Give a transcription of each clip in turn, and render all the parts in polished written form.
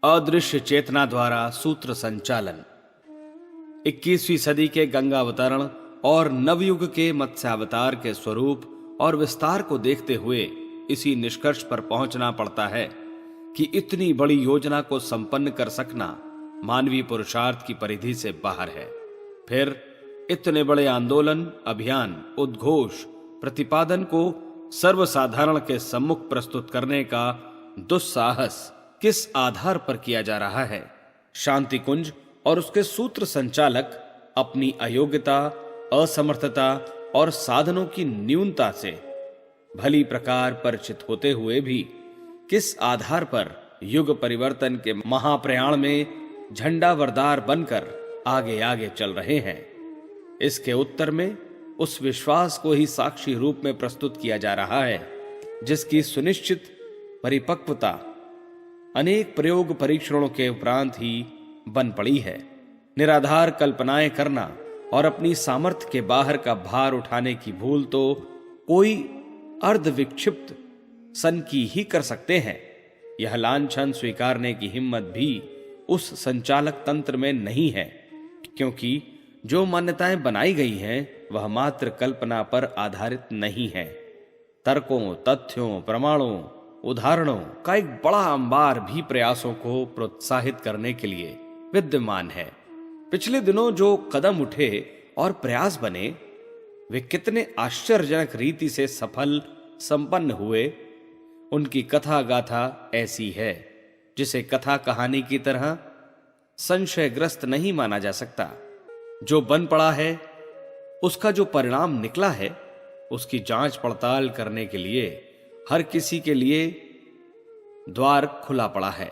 अदृश्य चेतना द्वारा सूत्र संचालन। 21वीं सदी के गंगावतरण और नवयुग के मत्स्यावतार के स्वरूप और विस्तार को देखते हुए इसी निष्कर्ष पर पहुंचना पड़ता है कि इतनी बड़ी योजना को संपन्न कर सकना मानवीय पुरुषार्थ की परिधि से बाहर है। फिर इतने बड़े आंदोलन, अभियान, उद्घोष, प्रतिपादन को सर्वसाधारण के सम्मुख प्रस्तुत करने का दुस्साहस किस आधार पर किया जा रहा है? शांति कुंज और उसके सूत्र संचालक अपनी अयोग्यता, असमर्थता और साधनों की न्यूनता से भली प्रकार परिचित होते हुए भी किस आधार पर युग परिवर्तन के महाप्रयाण में झंडावरदार बनकर आगे आगे चल रहे हैं? इसके उत्तर में उस विश्वास को ही साक्षी रूप में प्रस्तुत किया जा रहा है जिसकी सुनिश्चित परिपक्वता अनेक प्रयोग परीक्षणों के उपरांत ही बन पड़ी है। निराधार कल्पनाएं करना और अपनी सामर्थ्य के बाहर का भार उठाने की भूल तो कोई अर्धविक्षिप्त सन की ही कर सकते हैं। यह लांछन स्वीकारने की हिम्मत भी उस संचालक तंत्र में नहीं है, क्योंकि जो मान्यताएं बनाई गई हैं वह मात्र कल्पना पर आधारित नहीं है। तर्कों, तथ्यों, प्रमाणों, उदाहरणों का एक बड़ा अंबार भी प्रयासों को प्रोत्साहित करने के लिए विद्यमान है। पिछले दिनों जो कदम उठे और प्रयास बने वे कितने आश्चर्यजनक रीति से सफल संपन्न हुए। उनकी कथा गाथा ऐसी है जिसे कथा कहानी की तरह संशयग्रस्त नहीं माना जा सकता। जो बन पड़ा है उसका जो परिणाम निकला है उसकी जांच पड़ताल करने के लिए हर किसी के लिए द्वार खुला पड़ा है।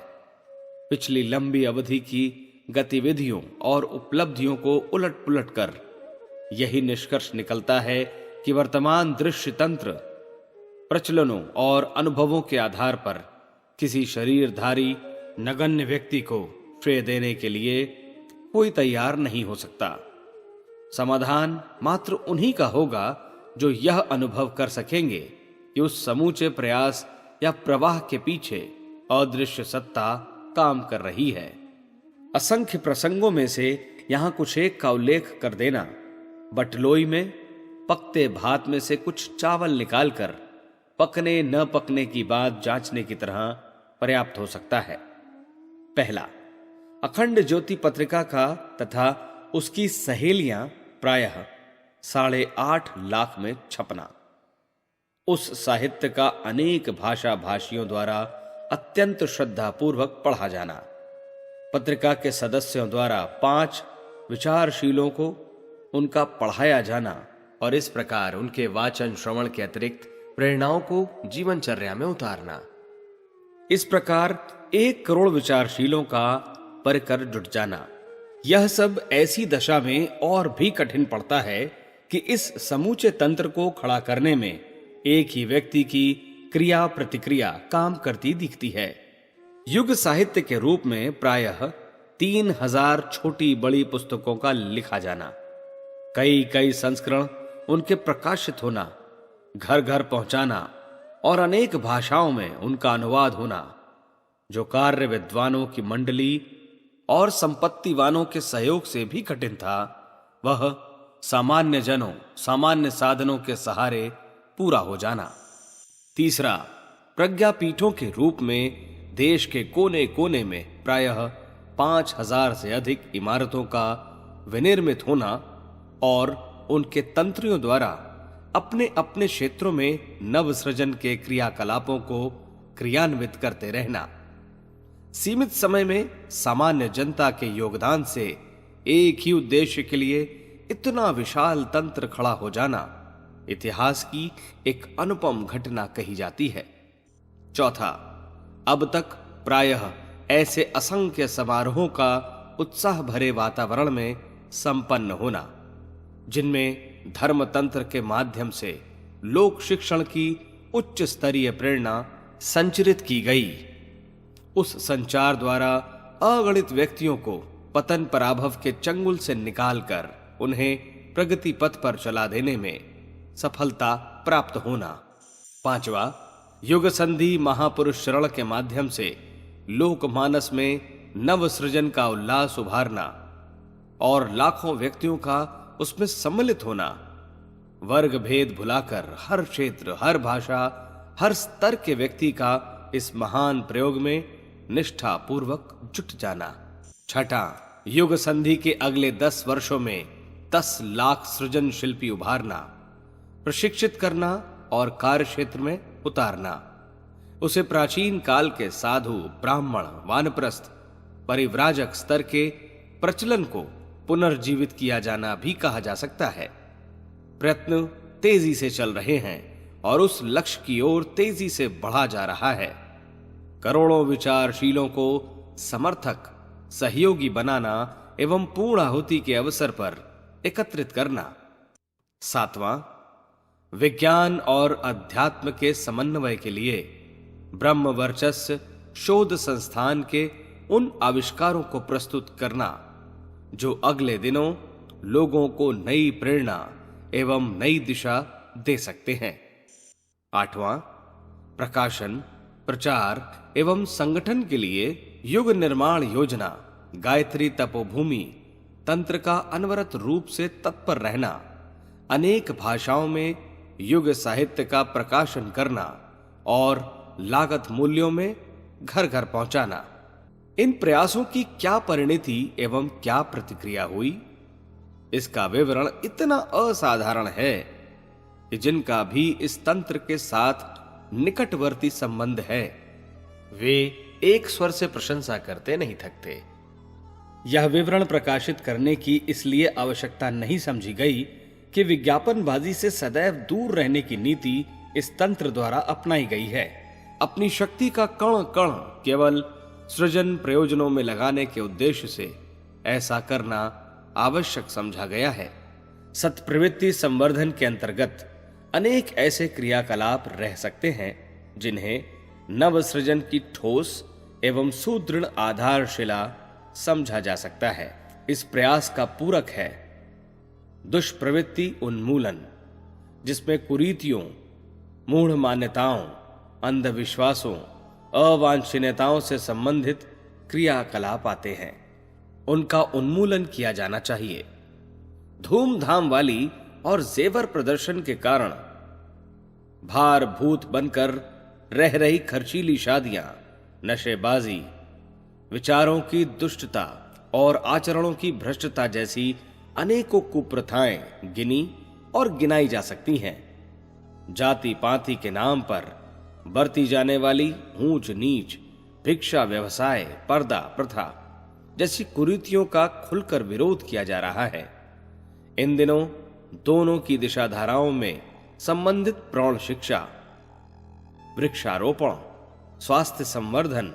पिछली लंबी अवधि की गतिविधियों और उपलब्धियों को उलट पुलट कर यही निष्कर्ष निकलता है कि वर्तमान दृश्य तंत्र प्रचलनों और अनुभवों के आधार पर किसी शरीरधारी नगण्य व्यक्ति को श्रेय देने के लिए कोई तैयार नहीं हो सकता। समाधान मात्र उन्हीं का होगा जो यह अनुभव कर सकेंगे कि उस समूचे प्रयास या प्रवाह के पीछे अदृश्य सत्ता काम कर रही है। असंख्य प्रसंगों में से यहां कुछ एक का उल्लेख कर देना बटलोई में पकते भात में से कुछ चावल निकालकर पकने न पकने की बात जांचने की तरह पर्याप्त हो सकता है। पहला, अखंड ज्योति पत्रिका का तथा उसकी सहेलियां प्रायः 8.5 लाख में छपना। उस साहित्य का अनेक भाषा भाषियों द्वारा अत्यंत श्रद्धापूर्वक पढ़ा जाना। पत्रिका के सदस्यों द्वारा 5 विचारशीलों को उनका पढ़ाया जाना और इस प्रकार उनके वाचन श्रवण के अतिरिक्त प्रेरणाओं को जीवनचर्या में उतारना। इस प्रकार 1 करोड़ विचारशीलों का परिकर जुट जाना। यह सब ऐसी दशा में और भी कठिन पड़ता है कि इस समूचे तंत्र को खड़ा करने में एक ही व्यक्ति की क्रिया प्रतिक्रिया काम करती दिखती है। युग साहित्य के रूप में प्रायः 3000 छोटी बड़ी पुस्तकों का लिखा जाना, कई कई संस्करण उनके प्रकाशित होना, घर घर पहुंचाना और अनेक भाषाओं में उनका अनुवाद होना, जो कार्य विद्वानों की मंडली और संपत्तिवानों के सहयोग से भी कठिन था, वह सामान्य जनों, सामान्य साधनों के सहारे पूरा हो जाना। तीसरा, प्रज्ञापीठों के रूप में देश के कोने कोने में प्रायः 5000 से अधिक इमारतों का विनिर्मित होना और उनके तंत्रियों द्वारा अपने अपने क्षेत्रों में नवसृजन के क्रियाकलापों को क्रियान्वित करते रहना। सीमित समय में सामान्य जनता के योगदान से एक ही उद्देश्य के लिए इतना विशाल तंत्र खड़ा हो जाना इतिहास की एक अनुपम घटना कही जाती है। चौथा, अब तक प्रायः ऐसे असंख्य समारोहों का उत्साह भरे वातावरण में संपन्न होना जिनमें धर्मतंत्र के माध्यम से लोक शिक्षण की उच्च स्तरीय प्रेरणा संचरित की गई। उस संचार द्वारा अगणित व्यक्तियों को पतन पराभव के चंगुल से निकालकर उन्हें प्रगति पथ पर चला देने में सफलता प्राप्त होना। पांचवा, युग संधि महापुरुष शरण के माध्यम से लोकमानस में नव सृजन का उल्लास उभारना और लाखों व्यक्तियों का उसमें सम्मिलित होना, वर्ग भेद भुलाकर हर क्षेत्र, हर भाषा, हर स्तर के व्यक्ति का इस महान प्रयोग में निष्ठा पूर्वक जुट जाना। छठा, युग संधि के अगले 10 वर्षों में 10 लाख सृजन शिल्पी उभारना, प्रशिक्षित करना और कार्य क्षेत्र में उतारना। उसे प्राचीन काल के साधु, ब्राह्मण, वानप्रस्थ, परिव्राजक स्तर के प्रचलन को पुनर्जीवित किया जाना भी कहा जा सकता है। प्रयत्न तेजी से चल रहे हैं और उस लक्ष्य की ओर तेजी से बढ़ा जा रहा है। करोड़ों विचारशीलों को समर्थक, सहयोगी बनाना एवं पूर्णाहुति के अवसर पर एकत्रित करना। सातवां, विज्ञान और अध्यात्म के समन्वय के लिए ब्रह्म वर्चस्व शोध संस्थान के उन आविष्कारों को प्रस्तुत करना जो अगले दिनों लोगों को नई प्रेरणा एवं नई दिशा दे सकते हैं। आठवां, प्रकाशन, प्रचार एवं संगठन के लिए युग निर्माण योजना, गायत्री तपोभूमि तंत्र का अनवरत रूप से तत्पर रहना, अनेक भाषाओं में युग साहित्य का प्रकाशन करना और लागत मूल्यों में घर घर पहुंचाना। इन प्रयासों की क्या परिणति एवं क्या प्रतिक्रिया हुई, इसका विवरण इतना असाधारण है कि जिनका भी इस तंत्र के साथ निकटवर्ती संबंध है वे एक स्वर से प्रशंसा करते नहीं थकते। यह विवरण प्रकाशित करने की इसलिए आवश्यकता नहीं समझी गई कि विज्ञापनबाजी से सदैव दूर रहने की नीति इस तंत्र द्वारा अपनाई गई है। अपनी शक्ति का कण कण केवल सृजन प्रयोजनों में लगाने के उद्देश्य से ऐसा करना आवश्यक समझा गया है। सत्प्रवृत्ति संवर्धन के अंतर्गत अनेक ऐसे क्रियाकलाप रह सकते हैं जिन्हें नव सृजन की ठोस एवं सुदृढ़ आधारशिला समझा जा सकता है। इस प्रयास का पूरक है दुष्प्रवृत्ति उन्मूलन, जिसमें कुरीतियों, मूढ़ मान्यताओं, अंधविश्वासों, अवांछनीयताओं से संबंधित क्रियाकलाप आते हैं। उनका उन्मूलन किया जाना चाहिए। धूमधाम वाली और जेवर प्रदर्शन के कारण भार भूत बनकर रह रही खर्चीली शादियां, नशेबाजी, विचारों की दुष्टता और आचरणों की भ्रष्टता जैसी अनेकों कुप्रथाएं गिनी और गिनाई जा सकती हैं। जाति पाति के नाम पर बरती जाने वाली ऊंच नीच, भिक्षा व्यवसाय, पर्दा प्रथा जैसी कुरीतियों का खुलकर विरोध किया जा रहा है। इन दिनों दोनों की दिशाधाराओं में संबंधित प्रौढ़ शिक्षा, वृक्षारोपण, स्वास्थ्य संवर्धन,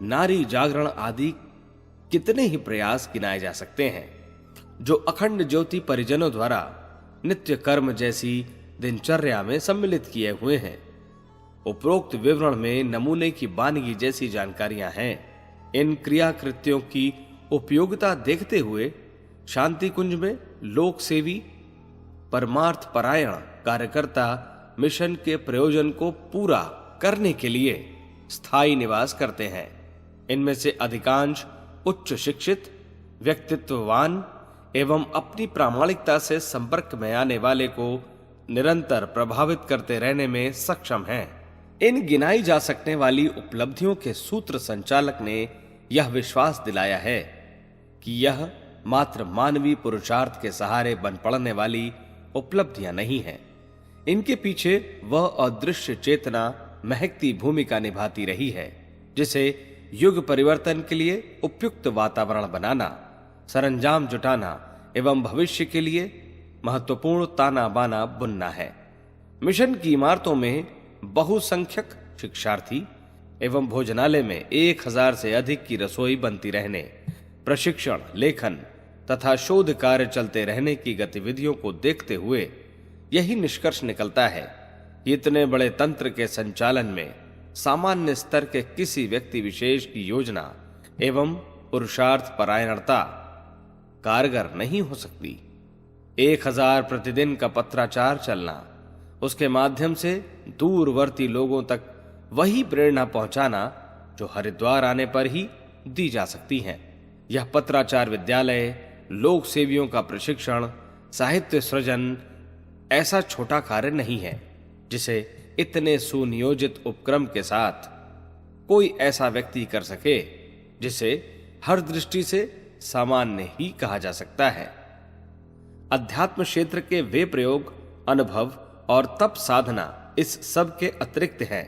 नारी जागरण आदि कितने ही प्रयास गिनाए जा सकते हैं जो अखंड ज्योति परिजनों द्वारा नित्य कर्म जैसी दिनचर्या में सम्मिलित किए हुए हैं। उपरोक्त विवरण में नमूने की वानगी जैसी जानकारियां हैं। इन क्रियाकृत्यों की उपयोगिता देखते हुए शांति कुंज में लोक सेवी, परमार्थ परायण कार्यकर्ता मिशन के प्रयोजन को पूरा करने के लिए स्थायी निवास करते हैं। इनमें से अधिकांश उच्च शिक्षित, व्यक्तित्ववान एवं अपनी प्रामाणिकता से संपर्क में आने वाले को निरंतर प्रभावित करते रहने में सक्षम हैं। इन गिनाई जा सकने वाली उपलब्धियों के सूत्र संचालक ने यह विश्वास दिलाया है कि यह मात्र मानवीय पुरुषार्थ के सहारे बन पड़ने वाली उपलब्धियां नहीं हैं। इनके पीछे वह अदृश्य चेतना महकती भूमिका निभाती रही है जिसे युग परिवर्तन के लिए उपयुक्त वातावरण बनाना, सरंजाम जुटाना एवं भविष्य के लिए महत्वपूर्ण ताना बाना बुनना है। मिशन की इमारतों में बहुसंख्यक शिक्षार्थी एवं भोजनालय में 1000 से अधिक की रसोई बनती रहने, प्रशिक्षण, लेखन तथा शोध कार्य चलते रहने की गतिविधियों को देखते हुए यही निष्कर्ष निकलता है कि इतने बड़े तंत्र के संचालन में सामान्य स्तर के किसी व्यक्ति विशेष की योजना एवं पुरुषार्थ परायणता कारगर नहीं हो सकती। 1000 प्रतिदिन का पत्राचार चलना, उसके माध्यम से दूरवर्ती लोगों तक वही प्रेरणा पहुंचाना जो हरिद्वार आने पर ही दी जा सकती हैं। यह पत्राचार विद्यालय, लोक सेवियों का प्रशिक्षण, साहित्य सृजन ऐसा छोटा कार्य नहीं है जिसे इतने सुनियोजित उपक्रम के साथ कोई ऐसा व्यक्ति कर सके जिसे हर दृष्टि से सामान्य ही कहा जा सकता है। अध्यात्म क्षेत्र के वे प्रयोग, अनुभव और तप साधना इस सब के अतिरिक्त हैं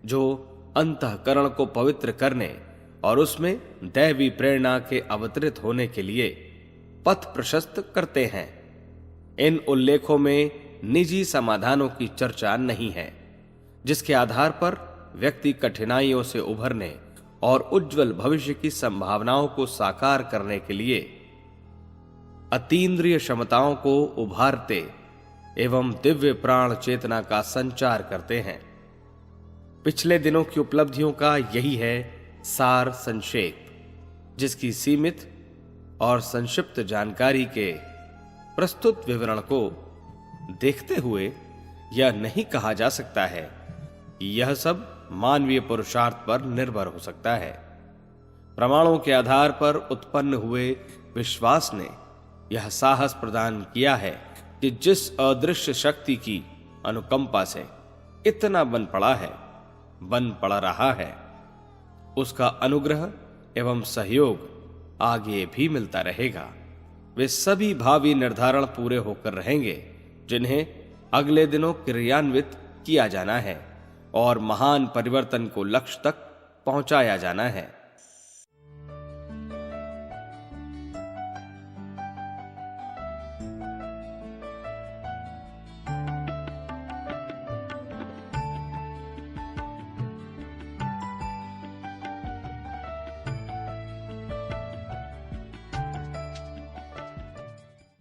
जो अंतःकरण को पवित्र करने और उसमें दैवी प्रेरणा के अवतरित होने के लिए पथ प्रशस्त करते हैं। इन उल्लेखों में निजी समाधानों की चर्चा नहीं है जिसके आधार पर व्यक्ति कठिनाइयों से उभरने और उज्जवल भविष्य की संभावनाओं को साकार करने के लिए अतीन्द्रिय क्षमताओं को उभारते एवं दिव्य प्राण चेतना का संचार करते हैं। पिछले दिनों की उपलब्धियों का यही है सार संक्षेप, जिसकी सीमित और संक्षिप्त जानकारी के प्रस्तुत विवरण को देखते हुए यह नहीं कहा जा सकता है कि यह सब मानवीय पुरुषार्थ पर निर्भर हो सकता है। प्रमाणों के आधार पर उत्पन्न हुए विश्वास ने यह साहस प्रदान किया है कि जिस अदृश्य शक्ति की अनुकंपा से इतना बन पड़ा रहा है, उसका अनुग्रह एवं सहयोग आगे भी मिलता रहेगा। वे सभी भावी निर्धारण पूरे होकर रहेंगे जिन्हें अगले दिनों क्रियान्वित किया जाना है और महान परिवर्तन को लक्ष्य तक पहुंचाया जाना है।